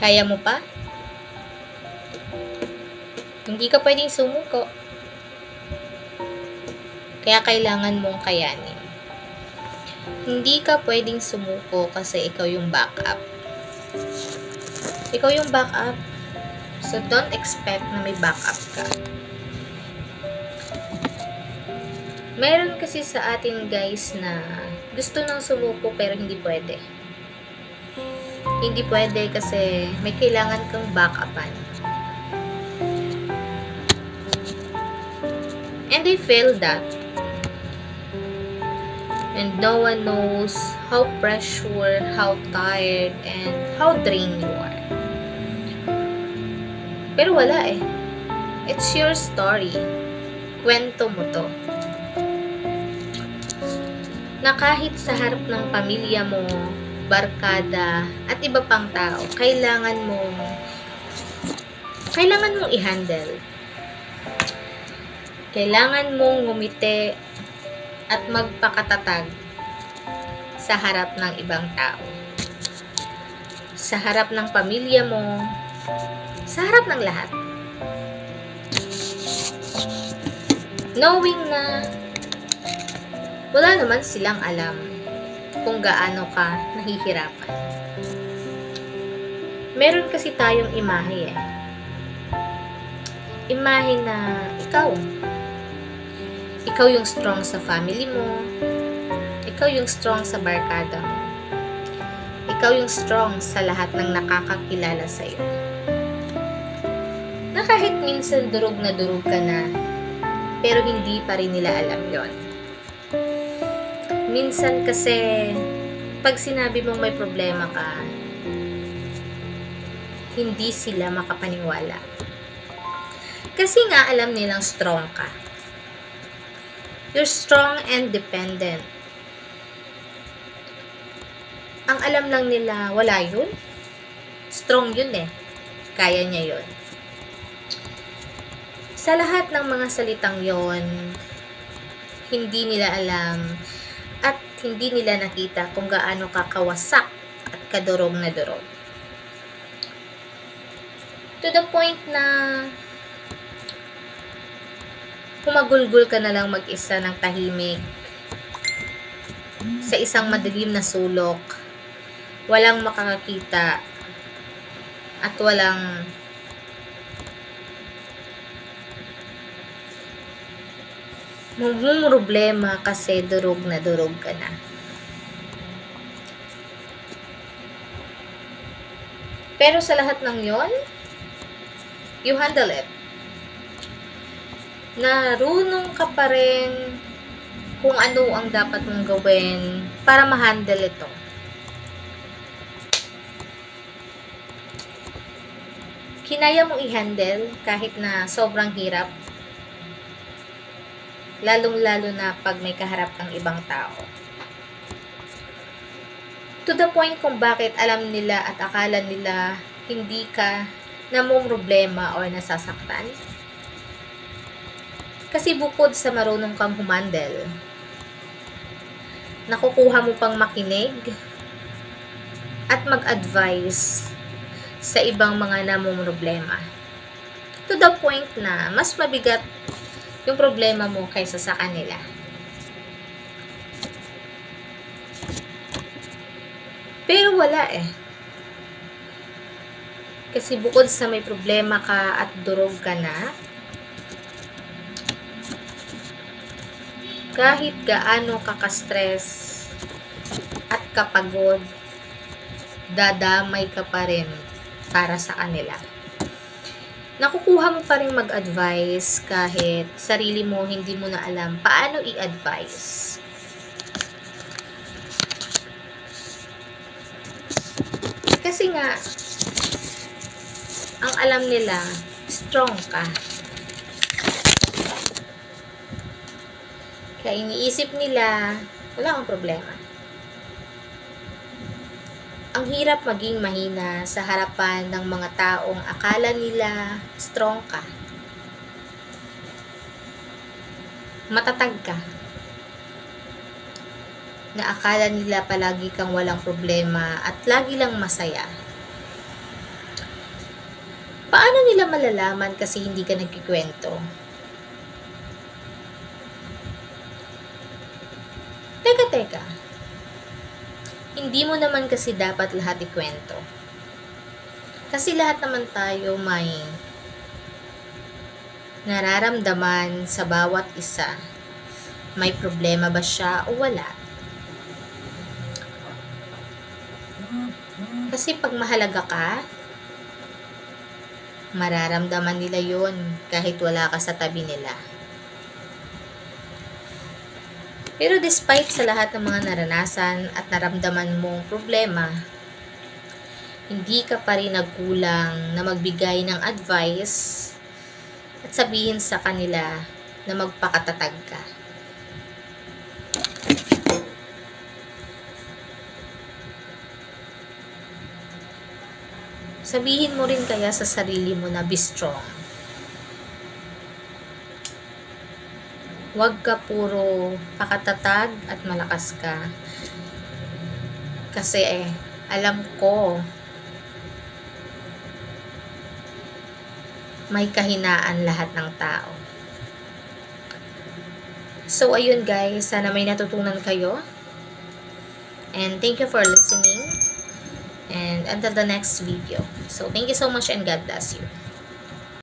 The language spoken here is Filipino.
Kaya mo pa? Hindi ka pwedeng sumuko. Kaya kailangan mong kayanin. Hindi ka pwedeng sumuko kasi ikaw yung backup. Ikaw yung backup. So, don't expect na may backup ka. Meron kasi sa atin guys na gusto nang sumuko pero hindi pwede. Hindi pwede kasi may kailangan kang backupan. And I feel that. And no one knows how pressure, how tired, and how drained you are. Pero wala eh. It's your story. Kwento mo to. Na kahit sa harap ng pamilya mo, barkada, at iba pang tao, kailangan mong i-handle. Kailangan mong ngumiti at magpakatatag sa harap ng ibang tao. Sa harap ng pamilya mo, sa harap ng lahat. Knowing na wala naman silang alam kung gaano ka nahihirapan. Meron kasi tayong imahe eh. Imahe na ikaw yung strong sa family mo, ikaw yung strong sa barkada mo, ikaw yung strong sa lahat ng nakakakilala sa'yo. Na kahit minsan durog na durog ka na, pero hindi pa rin nila alam yon. Minsan kasi, pag sinabi mong may problema ka, hindi sila makapaniwala. Kasi nga alam nilang strong ka. You're strong and dependent. Ang alam lang nila, wala yun. Strong yun eh. Kaya niya yun. Sa lahat ng mga salitang yon, hindi nila alam at hindi nila nakita kung gaano kakawasak at kadurog na durog. To the point na humagulgul ka na lang mag-isa ng tahimik sa isang madilim na sulok, walang makakakita at walang problema kasi durog na durog ka na. Pero sa lahat ng yon, you handle it. Narunong ka pa rin kung ano ang dapat mong gawin para ma-handle ito. Kinaya mong i-handle kahit na sobrang hirap, lalong-lalo na pag may kaharap kang ibang tao. To the point kung bakit alam nila at akala nila hindi ka namumroblema o nasasaktan. Kasi bukod sa marunong kang humandle, nakukuha mo pang makinig at mag-advise sa ibang mga namumroblema. To the point na mas mabigat yung problema mo kaysa sa kanila. Pero wala eh. Kasi bukod sa may problema ka at durog ka na, kahit gaano ka ka-stress at kapagod, dadamay ka pa rin para sa kanila. Nakukuha mo pa rin mag-advise kahit sarili mo hindi mo na alam paano i-advise. Kasi nga, ang alam nila, strong ka. Kaya iniisip nila, wala kang problema. Ang hirap maging mahina sa harapan ng mga taong akala nila strong ka. Matatag ka. Na akala nila palagi kang walang problema at lagi lang masaya. Paano nila malalaman kasi hindi ka nagkikwento? Teka. Hindi mo naman kasi dapat lahat ikwento. Kasi lahat naman tayo may nararamdaman sa bawat isa. May problema ba siya o wala? Kasi pag mahalaga ka, mararamdaman nila yon kahit wala ka sa tabi nila. Pero despite sa lahat ng mga naranasan at naramdaman mong problema, hindi ka pa rin nagkulang na magbigay ng advice at sabihin sa kanila na magpakatatag ka. Sabihin mo rin kaya sa sarili mo na be strong. Huwag ka puro pakatatag at malakas ka. Kasi alam ko may kahinaan lahat ng tao. So ayun guys, sana may natutunan kayo. And thank you for listening. And until the next video. So thank you so much and God bless you.